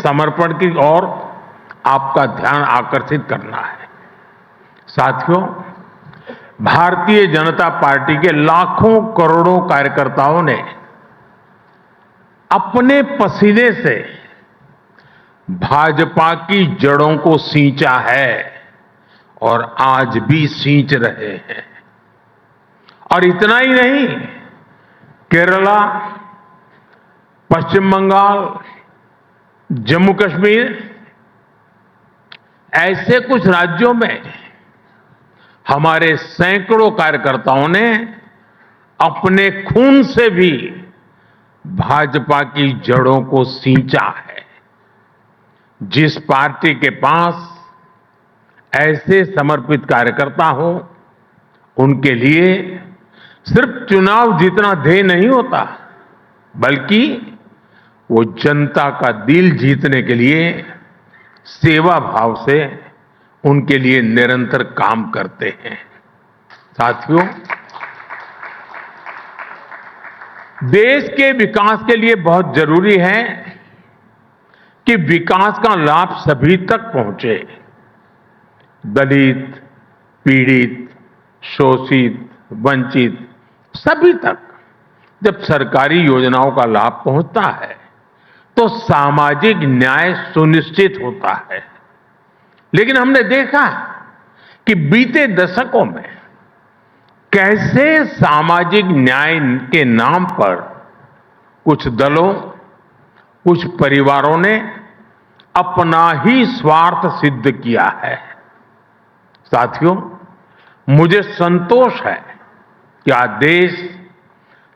समर्पण की ओर आपका ध्यान आकर्षित करना है। साथियों, भारतीय जनता पार्टी के लाखों करोड़ों कार्यकर्ताओं ने अपने पसीने से भाजपा की जड़ों को सींचा है और आज भी सींच रहे हैं। और इतना ही नहीं, केरला, पश्चिम बंगाल, जम्मू कश्मीर ऐसे कुछ राज्यों में हमारे सैकड़ों कार्यकर्ताओं ने अपने खून से भी भाजपा की जड़ों को सींचा है। जिस पार्टी के पास ऐसे समर्पित कार्यकर्ता हो, उनके लिए सिर्फ चुनाव जीतना ध्येय नहीं होता, बल्कि वो जनता का दिल जीतने के लिए सेवा भाव से उनके लिए निरंतर काम करते हैं। साथियों, देश के विकास के लिए बहुत जरूरी है कि विकास का लाभ सभी तक पहुंचे। दलित, पीड़ित, शोषित, वंचित सभी तक जब सरकारी योजनाओं का लाभ पहुंचता है तो सामाजिक न्याय सुनिश्चित होता है। लेकिन हमने देखा कि बीते दशकों में कैसे सामाजिक न्याय के नाम पर कुछ दलों, कुछ परिवारों ने अपना ही स्वार्थ सिद्ध किया है। साथियों, मुझे संतोष है कि आज देश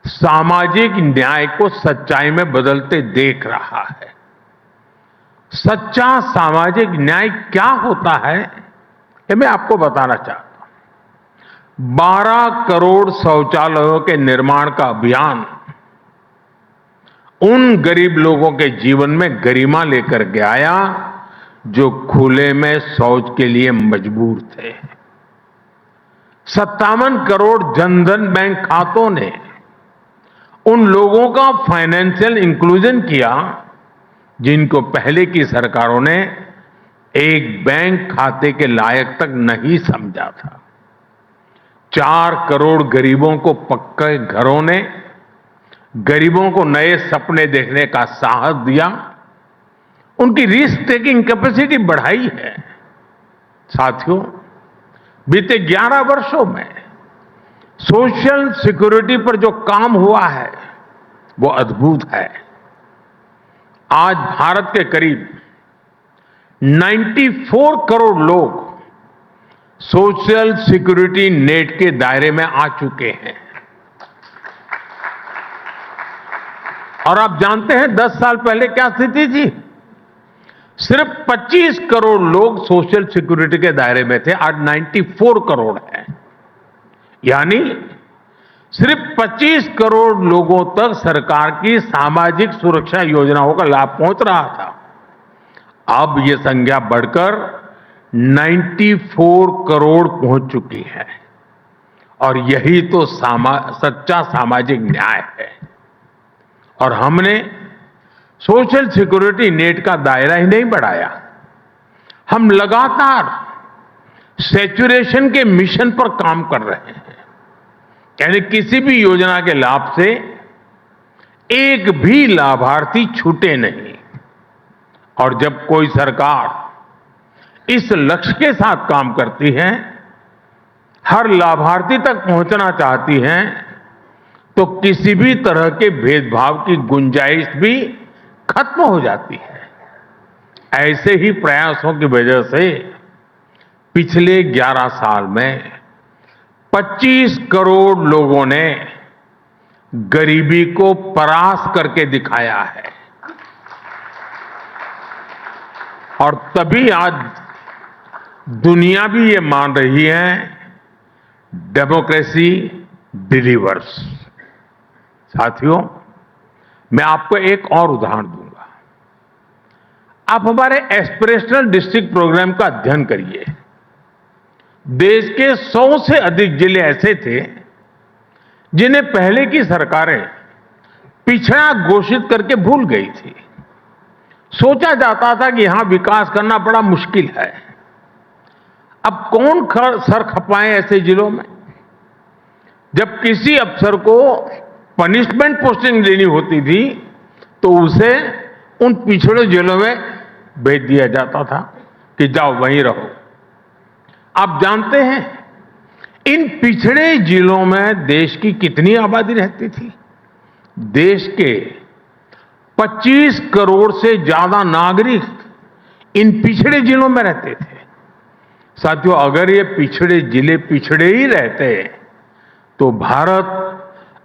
सामाजिक न्याय को सच्चाई में बदलते देख रहा है। सच्चा सामाजिक न्याय क्या होता है, ये मैं आपको बताना चाहता हूं। 12 करोड़ शौचालयों के निर्माण का अभियान उन गरीब लोगों के जीवन में गरिमा लेकर के आया जो खुले में शौच के लिए मजबूर थे। 57 करोड़ जनधन बैंक खातों ने उन लोगों का फाइनेंशियल इंक्लूजन किया जिनको पहले की सरकारों ने एक बैंक खाते के लायक तक नहीं समझा था। 4 करोड़ गरीबों को पक्के घरों ने गरीबों को नए सपने देखने का साहस दिया, उनकी रिस्क टेकिंग कैपेसिटी बढ़ाई है। साथियों, बीते 11 वर्षों में सोशल सिक्योरिटी पर जो काम हुआ है वो अद्भुत है। आज भारत के करीब 94 करोड़ लोग सोशल सिक्योरिटी नेट के दायरे में आ चुके हैं। और आप जानते हैं 10 साल पहले क्या स्थिति थी? सिर्फ 25 करोड़ लोग सोशल सिक्योरिटी के दायरे में थे, आज 94 करोड़ हैं। यानी सिर्फ 25 करोड़ लोगों तक सरकार की सामाजिक सुरक्षा योजनाओं का लाभ पहुंच रहा था। अब यह संख्या बढ़कर 94 करोड़ पहुंच चुकी है। और यही तो सच्चा सामाजिक न्याय है। और हमने सोशल सिक्योरिटी नेट का दायरा ही नहीं बढ़ाया, हम लगातार सैचुरेशन के मिशन पर काम कर रहे हैं। यानी किसी भी योजना के लाभ से एक भी लाभार्थी छूटे नहीं। और जब कोई सरकार इस लक्ष्य के साथ काम करती है, हर लाभार्थी तक पहुंचना चाहती है, तो किसी भी तरह के भेदभाव की गुंजाइश भी खत्म हो जाती है। ऐसे ही प्रयासों की वजह से पिछले 11 साल में 25 करोड़ लोगों ने गरीबी को परास्त करके दिखाया है। और तभी आज दुनिया भी ये मान रही है, डेमोक्रेसी डिलीवर्स। साथियों, मैं आपको एक और उदाहरण दूंगा। आप हमारे एस्पिरेशनल डिस्ट्रिक्ट प्रोग्राम का अध्ययन करिए। देश के 100 से अधिक जिले ऐसे थे जिन्हें पहले की सरकारें पिछड़ा घोषित करके भूल गई थी। सोचा जाता था कि यहां विकास करना बड़ा मुश्किल है। अब कौन सर खपाए ऐसे जिलों में? जब किसी अफसर को पनिशमेंट पोस्टिंग लेनी होती थी तो उसे उन पिछड़े जिलों में भेज दिया जाता था कि जाओ वहीं रहो। आप जानते हैं इन पिछड़े जिलों में देश की कितनी आबादी रहती थी? देश के 25 करोड़ से ज्यादा नागरिक इन पिछड़े जिलों में रहते थे। साथियों, अगर ये पिछड़े जिले पिछड़े ही रहते तो भारत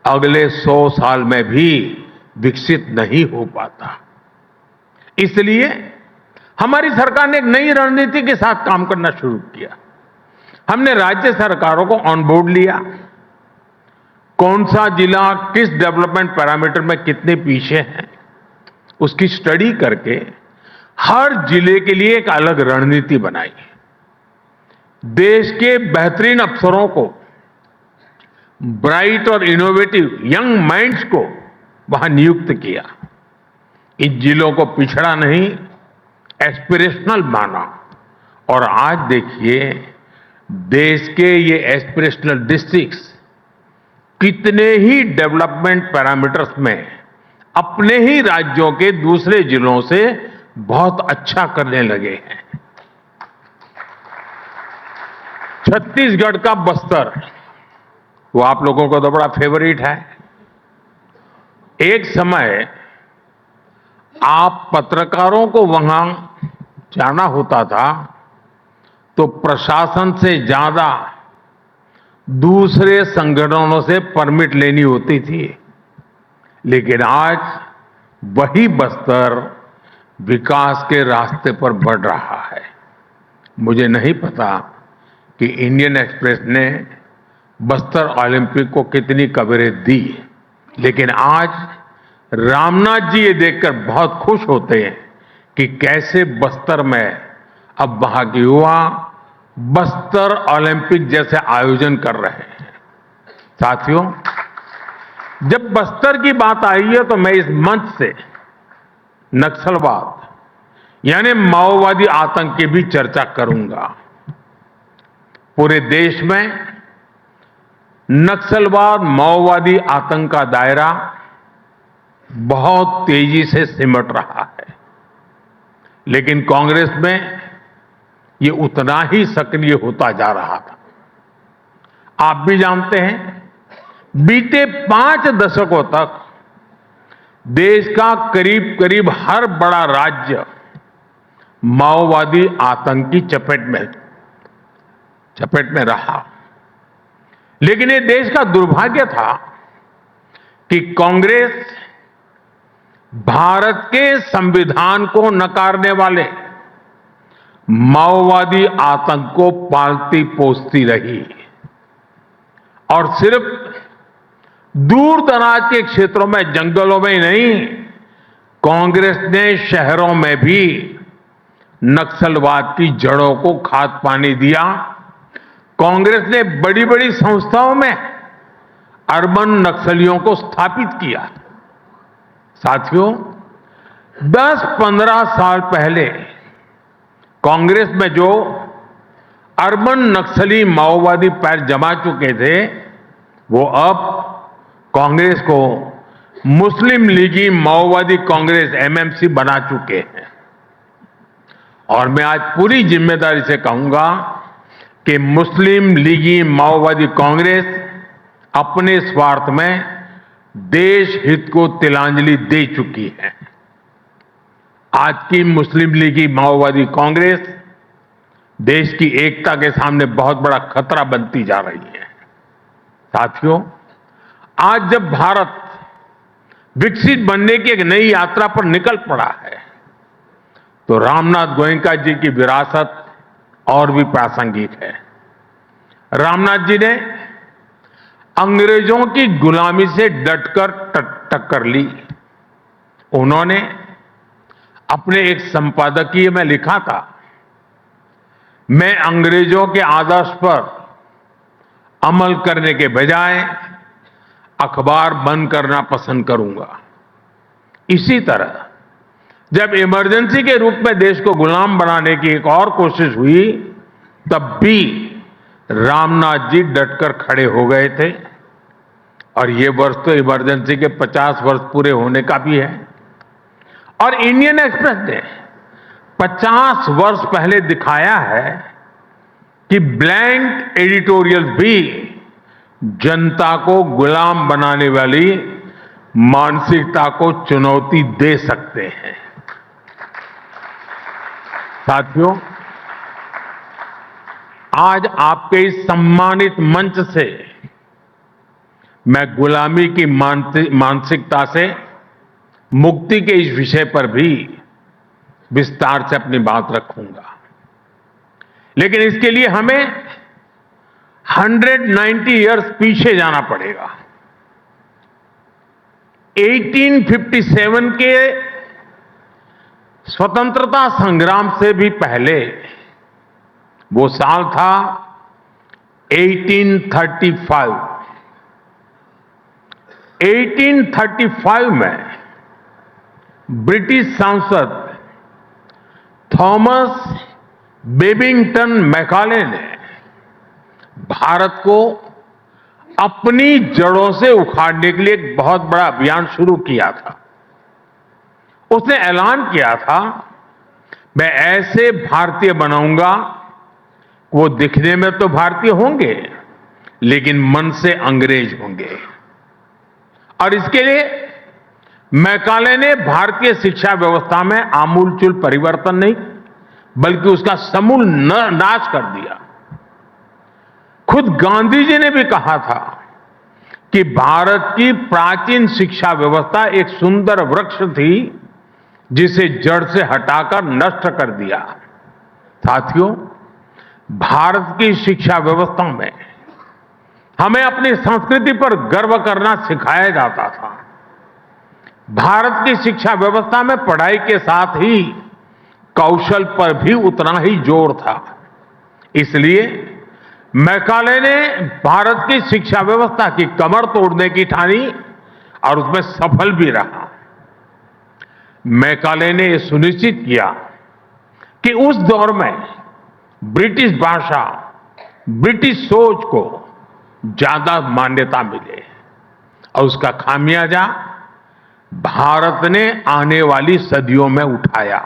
अगले 100 साल में भी विकसित नहीं हो पाता। इसलिए हमारी सरकार ने एक नई रणनीति के साथ काम करना शुरू किया। हमने राज्य सरकारों को ऑन बोर्ड लिया। कौन सा जिला किस डेवलपमेंट पैरामीटर में कितने पीछे हैं, उसकी स्टडी करके हर जिले के लिए एक अलग रणनीति बनाई। देश के बेहतरीन अफसरों को, ब्राइट और इनोवेटिव यंग माइंड्स को वहां नियुक्त किया। इन जिलों को पिछड़ा नहीं, एस्पिरेशनल माना। और आज देखिए देश के ये एस्पिरेशनल डिस्ट्रिक्ट्स कितने ही डेवलपमेंट पैरामीटर्स में अपने ही राज्यों के दूसरे जिलों से बहुत अच्छा करने लगे हैं। छत्तीसगढ़ का बस्तर, वो आप लोगों को तो बड़ा फेवरेट है। एक समय आप पत्रकारों को वहां जाना होता था तो प्रशासन से ज्यादा दूसरे संगठनों से परमिट लेनी होती थी। लेकिन आज वही बस्तर विकास के रास्ते पर बढ़ रहा है। मुझे नहीं पता कि इंडियन एक्सप्रेस ने बस्तर ओलंपिक को कितनी कवरेज दी, लेकिन आज रामनाथ जी ये देखकर बहुत खुश होते हैं कि कैसे बस्तर में अब वहां के युवा बस्तर ओलंपिक जैसे आयोजन कर रहे हैं। साथियों, जब बस्तर की बात आई है तो मैं इस मंच से नक्सलवाद यानी माओवादी आतंक की भी चर्चा करूंगा। पूरे देश में नक्सलवाद माओवादी आतंक का दायरा बहुत तेजी से सिमट रहा है, लेकिन कांग्रेस में ये उतना ही सक्रिय होता जा रहा था। आप भी जानते हैं बीते 5 दशकों तक देश का करीब करीब हर बड़ा राज्य माओवादी आतंक की चपेट में रहा। लेकिन ये देश का दुर्भाग्य था कि कांग्रेस भारत के संविधान को नकारने वाले माओवादी आतंक को पालती पोसती रही और सिर्फ दूर दराज के क्षेत्रों में, जंगलों में ही नहीं, कांग्रेस ने शहरों में भी नक्सलवाद की जड़ों को खाद पानी दिया। कांग्रेस ने बड़ी बड़ी संस्थाओं में अर्बन नक्सलियों को स्थापित किया। साथियों, 10-15 साल पहले कांग्रेस में जो अर्बन नक्सली माओवादी पैर जमा चुके थे, वो अब कांग्रेस को मुस्लिम लीगी माओवादी कांग्रेस एमएमसी बना चुके हैं। और मैं आज पूरी जिम्मेदारी से कहूंगा कि मुस्लिम लीगी माओवादी कांग्रेस अपने स्वार्थ में देश हित को तिलांजलि दे चुकी है। आज की मुस्लिम लीगी माओवादी कांग्रेस देश की एकता के सामने बहुत बड़ा खतरा बनती जा रही है। साथियों, आज जब भारत विकसित बनने की एक नई यात्रा पर निकल पड़ा है तो रामनाथ गोयनका जी की विरासत और भी प्रासंगिक है। रामनाथ जी ने अंग्रेजों की गुलामी से डटकर टक्कर ली। उन्होंने अपने एक संपादकीय में लिखा था, मैं अंग्रेजों के आदर्श पर अमल करने के बजाय अखबार बंद करना पसंद करूंगा। इसी तरह जब इमरजेंसी के रूप में देश को गुलाम बनाने की एक और कोशिश हुई, तब भी रामनाथ जी डटकर खड़े हो गए थे। और ये वर्ष तो इमरजेंसी के 50 वर्ष पूरे होने का भी है। और इंडियन एक्सप्रेस ने 50 वर्ष पहले दिखाया है कि ब्लैंक एडिटोरियल भी जनता को गुलाम बनाने वाली मानसिकता को चुनौती दे सकते हैं। साथियों, आज आपके इस सम्मानित मंच से मैं गुलामी की मानसिकता से मुक्ति के इस विषय पर भी विस्तार से अपनी बात रखूंगा। लेकिन इसके लिए हमें 190 इयर्स पीछे जाना पड़ेगा। 1857 के स्वतंत्रता संग्राम से भी पहले वो साल था 1835। 1835 में ब्रिटिश सांसद थॉमस बेबिंगटन मैकाले ने भारत को अपनी जड़ों से उखाड़ने के लिए एक बहुत बड़ा अभियान शुरू किया था। उसने ऐलान किया था, मैं ऐसे भारतीय बनाऊंगा, वो दिखने में तो भारतीय होंगे लेकिन मन से अंग्रेज होंगे। और इसके लिए मैकाले ने भारतीय शिक्षा व्यवस्था में आमूलचूल परिवर्तन नहीं बल्कि उसका समूल नाश कर दिया। खुद गांधी जी ने भी कहा था कि भारत की प्राचीन शिक्षा व्यवस्था एक सुंदर वृक्ष थी जिसे जड़ से हटाकर नष्ट कर दिया। साथियों, भारत की शिक्षा व्यवस्था में हमें अपनी संस्कृति पर गर्व करना सिखाया जाता था। भारत की शिक्षा व्यवस्था में पढ़ाई के साथ ही कौशल पर भी उतना ही जोर था। इसलिए मैकाले ने भारत की शिक्षा व्यवस्था की कमर तोड़ने की ठानी और उसमें सफल भी रहा। मैकाले ने यह सुनिश्चित किया कि उस दौर में ब्रिटिश भाषा, ब्रिटिश सोच को ज्यादा मान्यता मिले और उसका खामियाजा भारत ने आने वाली सदियों में उठाया।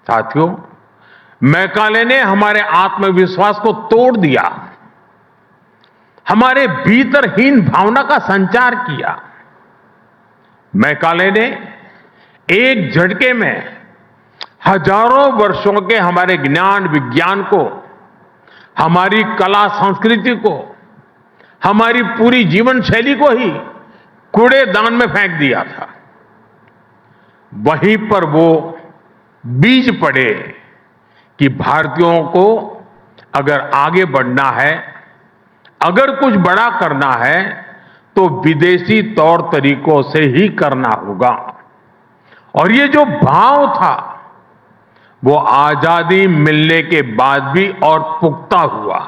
साथियों, मैकाले ने हमारे आत्मविश्वास को तोड़ दिया, हमारे भीतरहीन भावना का संचार किया। मैकाले ने एक झटके में हजारों वर्षों के हमारे ज्ञान विज्ञान को, हमारी कला संस्कृति को, हमारी पूरी जीवन शैली को ही कूड़ेदान में फेंक दिया था। वहीं पर वो बीज पड़े कि भारतीयों को अगर आगे बढ़ना है, अगर कुछ बड़ा करना है तो विदेशी तौर तरीकों से ही करना होगा। और ये जो भाव था वो आजादी मिलने के बाद भी और पुख्ता हुआ।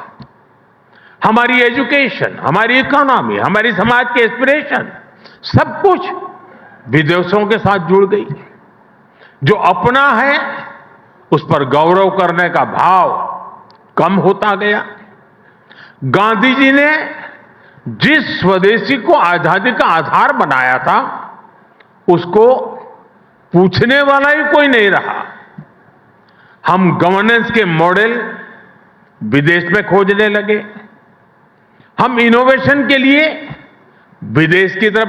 हमारी एजुकेशन, हमारी इकोनॉमी, हमारी समाज के एस्पिरेशन सब कुछ विदेशों के साथ जुड़ गई। जो अपना है उस पर गौरव करने का भाव कम होता गया। गांधी जी ने जिस स्वदेशी को आजादी का आधार बनाया था उसको पूछने वाला ही कोई नहीं रहा। हम गवर्नेंस के मॉडल विदेश में खोजने लगे। हम इनोवेशन के लिए विदेश की तरफ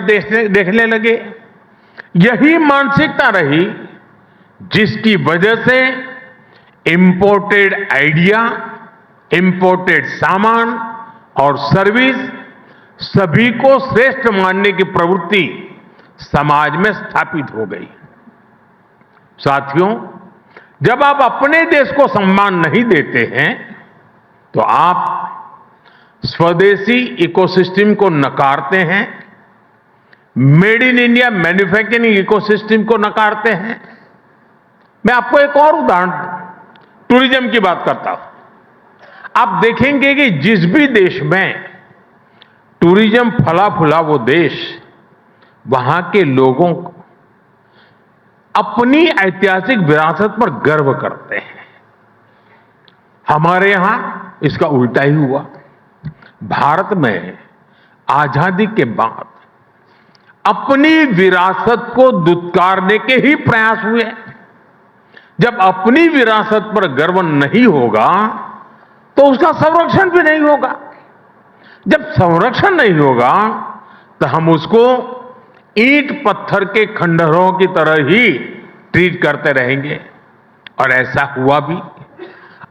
देखने लगे। यही मानसिकता रही जिसकी वजह से इंपोर्टेड आइडिया, इंपोर्टेड सामान और सर्विस सभी को श्रेष्ठ मानने की प्रवृत्ति समाज में स्थापित हो गई। साथियों, जब आप अपने देश को सम्मान नहीं देते हैं तो आप स्वदेशी इकोसिस्टम को नकारते हैं, made in India manufacturing ecosystem को नकारते हैं। मैं आपको एक और उदाहरण टूरिज्म की बात करता हूं। आप देखेंगे कि जिस भी देश में टूरिज्म फला फूला वो देश, वहां के लोगों को अपनी ऐतिहासिक विरासत पर गर्व करते हैं। हमारे यहां इसका उल्टा ही हुआ। भारत में आजादी के बाद अपनी विरासत को दुत्कारने के ही प्रयास हुए। जब अपनी विरासत पर गर्व नहीं होगा तो उसका संरक्षण भी नहीं होगा। जब संरक्षण नहीं होगा तो हम उसको ईंट पत्थर के खंडहरों की तरह ही ट्रीट करते रहेंगे। और ऐसा हुआ भी।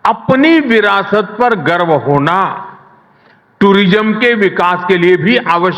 अपनी विरासत पर गर्व होना टूरिज्म के विकास के लिए भी आवश्यक